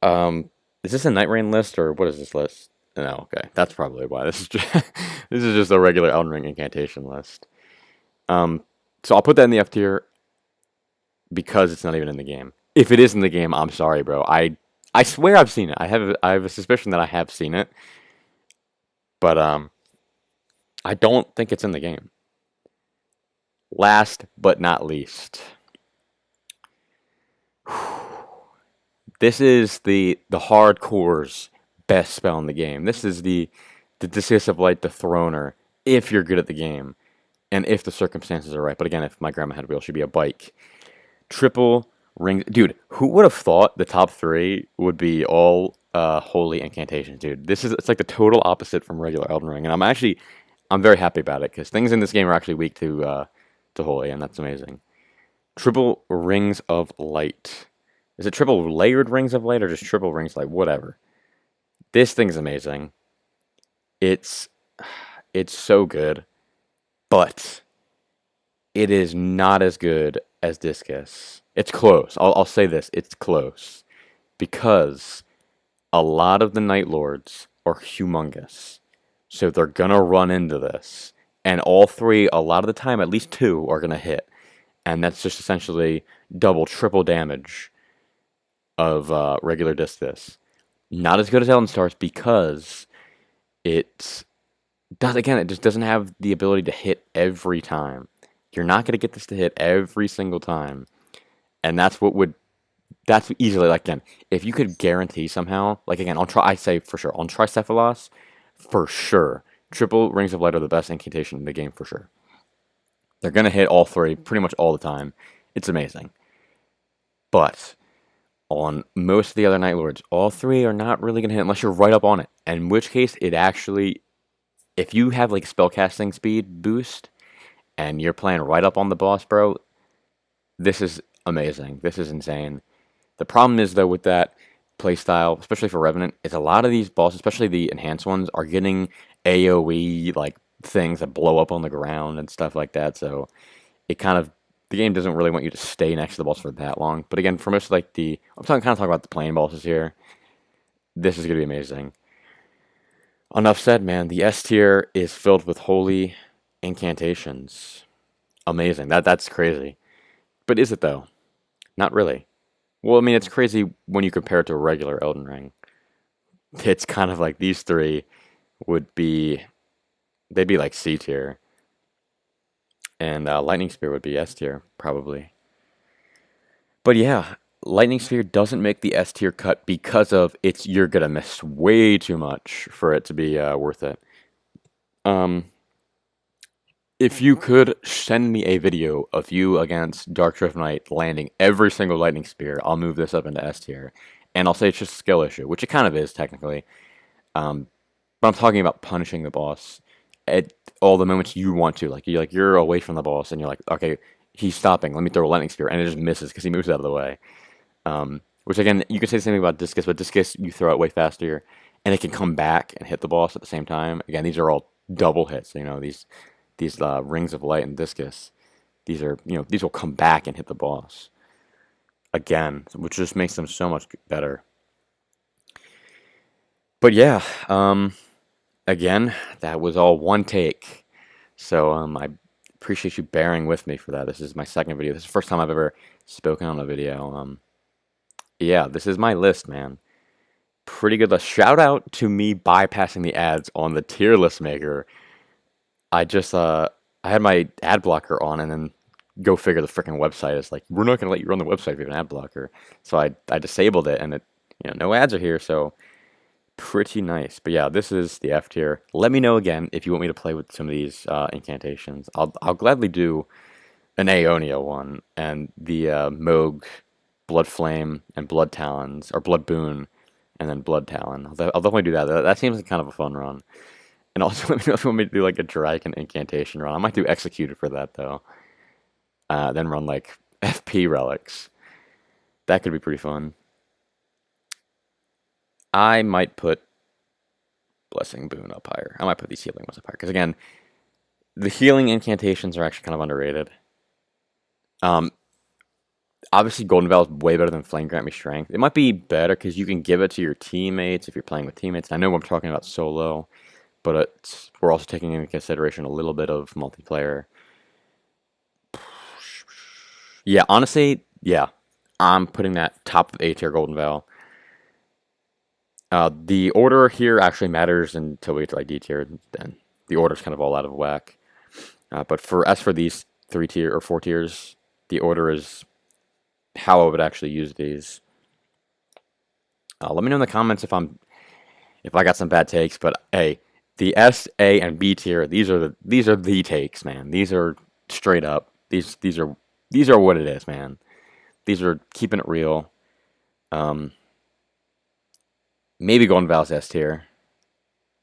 Is this a Nightreign list or what is this list? No, okay, that's probably why. This is just this is just a regular Elden Ring incantation list. Um, so I'll put that in the F tier because it's not even in the game. If it is in the game, I'm sorry, bro. I swear I've seen it. I have a suspicion that I have seen it, but I don't think it's in the game. Last but not least, this is the hardcore's best spell in the game. This is the Decisive Light, the Throner, if you're good at the game, and if the circumstances are right. But again, if my grandma had a wheel, she'd be a bike. Triple ring, dude. Who would have thought the top three would be all holy incantations, dude? It's like the total opposite from regular Elden Ring, and I'm very happy about it because things in this game are actually weak to holy, and that's amazing. Triple rings of light. Is it triple layered rings of light or just triple rings of light? Whatever. This thing's amazing. It's it's so good, but it is not as good as Discus. It's close. I'll say this. It's close because a lot of the Night Lords are humongous. So they're gonna run into this. And all three, a lot of the time, at least two, are gonna hit. And that's just essentially double, triple damage of regular Discus. Not as good as Elden Stars because it it just doesn't have the ability to hit every time. You're not gonna get this to hit every single time. And that's easily, like, again, if you could guarantee somehow, like, again, I say for sure, on Tricephalos, for sure, triple Rings of Light are the best incantation in the game for sure. They're gonna hit all three pretty much all the time. It's amazing. But on most of the other Night Lords, all three are not really gonna hit unless you're right up on it. In which case, it actually, if you have like spellcasting speed boost and you're playing right up on the boss, bro, this is amazing. This is insane. The problem is though with that playstyle, especially for Revenant, is a lot of these bosses, especially the enhanced ones, are getting AoE like things that blow up on the ground and stuff like that. So it kind of, the game doesn't really want you to stay next to the boss for that long. But again, for most of like kind of talking about the plain bosses here. This is gonna be amazing. Enough said, man. The S tier is filled with holy incantations. Amazing. That's crazy. But is it though? Not really. Well, I mean, it's crazy when you compare it to a regular Elden Ring. It's kind of like these three would be, they'd be like C tier, and Lightning Spear would be S tier, probably. But yeah, Lightning Sphere doesn't make the S tier cut because of you're gonna miss way too much for it to be worth it. Um, if you could send me a video of you against Dark Drift Knight landing every single Lightning Spear, I'll move this up into S tier. And I'll say it's just a skill issue, which it kind of is technically. Um, but I'm talking about punishing the boss at all the moments you want to. You're away from the boss and you're like, okay, he's stopping. Let me throw a lightning spear, and it just misses because he moves out of the way. Which again, you could say the same thing about Discus, but Discus you throw it way faster, and it can come back and hit the boss at the same time. Again, these are all double hits. These rings of light and Discus. These will come back and hit the boss again, which just makes them so much better. But yeah, again, that was all one take. So I appreciate you bearing with me for that. This is my second video. This is the first time I've ever spoken on a video. Yeah, this is my list, man. Pretty good list. Shout out to me bypassing the ads on the tier list maker. I had my ad blocker on, and then go figure, the freaking website is like, we're not gonna let you run the website if you have an ad blocker. So I disabled it, and no ads are here, so pretty nice. But yeah, this is the F tier. Let me know again if you want me to play with some of these incantations. I'll gladly do an Aeonia one and the Moog, Blood Flame, and Blood Talons, or Blood Boon, and then Blood Talon. I'll definitely do that. That seems like kind of a fun run. And also let me know if you want me to do like a Dragon incantation run. I might do Executed for that though. Then run like FP relics. That could be pretty fun. I might put Blessing Boon up higher. I might put these healing ones up higher. Because again, the healing incantations are actually kind of underrated. Um, Obviously, Golden Veil is way better than Flame Grant Me Strength. It might be better because you can give it to your teammates if you're playing with teammates. I know I'm talking about solo, but we're also taking into consideration a little bit of multiplayer. Yeah, honestly, yeah. I'm putting that top of A tier Golden Veil. The order here actually matters until we get to like D tier. Then the order's kind of all out of whack. But for these 3 tier or 4 tiers, the order is how I would actually use these. Let me know in the comments if I got some bad takes. But hey, the S, A, and B tier, these are the takes, man. These are straight up. These are what it is, man. These are keeping it real. Um, Maybe Golden Val's S tier.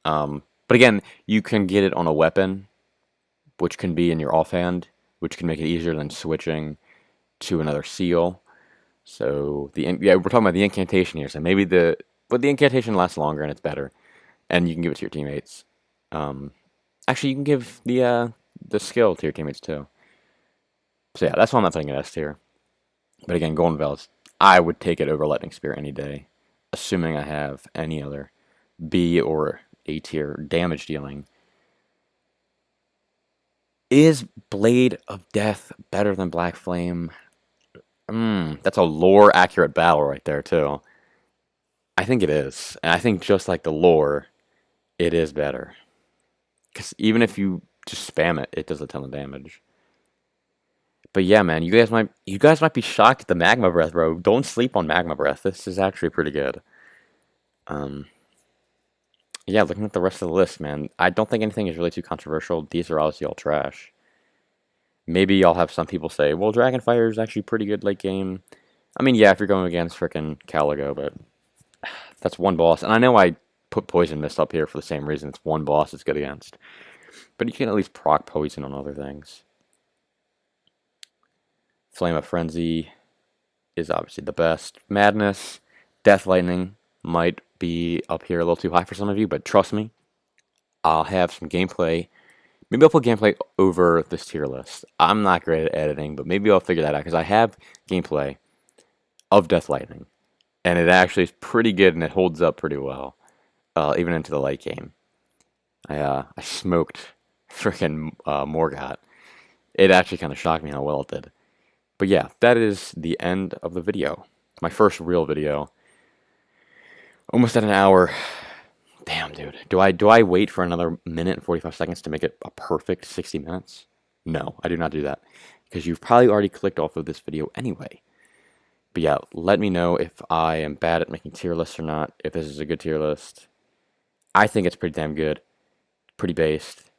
But again, you can get it on a weapon, which can be in your offhand, which can make it easier than switching to another seal. So we're talking about the incantation here. So maybe but the incantation lasts longer and it's better, and you can give it to your teammates. Um, Actually, you can give the skill to your teammates too. So yeah, that's why I'm not putting it S tier. But again, Golden Veils, I would take it over Lightning Spear any day, assuming I have any other B or A tier damage dealing. Is Blade of Death better than Black Flame? That's a lore accurate battle right there too. I think it is, and I think just like the lore, it is better. Because even if you just spam it, it does a ton of damage. But yeah, man, you guys might be shocked at the Magma Breath, bro. Don't sleep on Magma Breath. This is actually pretty good. Um, yeah, looking at the rest of the list, man, I don't think anything is really too controversial. These are obviously all trash. Maybe I'll have some people say, well, Dragonfire is actually pretty good late game. I mean, yeah, if you're going against frickin' Caligo, but that's one boss. And I know I put Poison Mist up here for the same reason. It's one boss it's good against. But you can at least proc Poison on other things. Flame of Frenzy is obviously the best. Madness, Death Lightning might be up here a little too high for some of you, but trust me, I'll have some gameplay. Maybe I'll put gameplay over this tier list. I'm not great at editing, but maybe I'll figure that out because I have gameplay of Death Lightning, and it actually is pretty good and it holds up pretty well, even into the late game. I smoked freaking Morgott. It actually kind of shocked me how well it did. But yeah, that is the end of the video. My first real video. Almost at an hour. Damn, dude. Do I wait for another minute and 45 seconds to make it a perfect 60 minutes? No, I do not do that. Because you've probably already clicked off of this video anyway. But yeah, let me know if I am bad at making tier lists or not. If this is a good tier list. I think it's pretty damn good. Pretty based.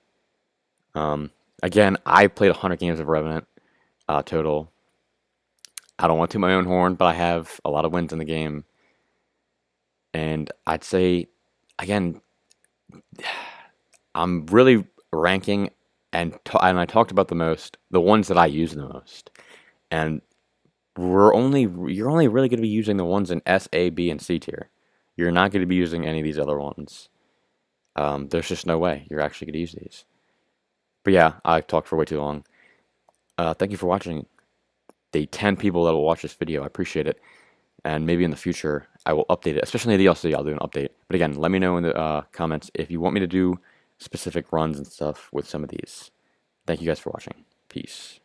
Again, I played 100 games of Revenant total. I don't want to toot my own horn, but I have a lot of wins in the game. And I'd say, again, I'm really ranking, and I talked about the ones that I use the most. And you're only really going to be using the ones in S, A, B, and C tier. You're not going to be using any of these other ones. There's just no way you're actually going to use these. But yeah, I talked for way too long. Thank you for watching. The 10 people that will watch this video, I appreciate it. And maybe in the future, I will update it. Especially in the DLC, I'll do an update. But again, let me know in the comments if you want me to do specific runs and stuff with some of these. Thank you guys for watching. Peace.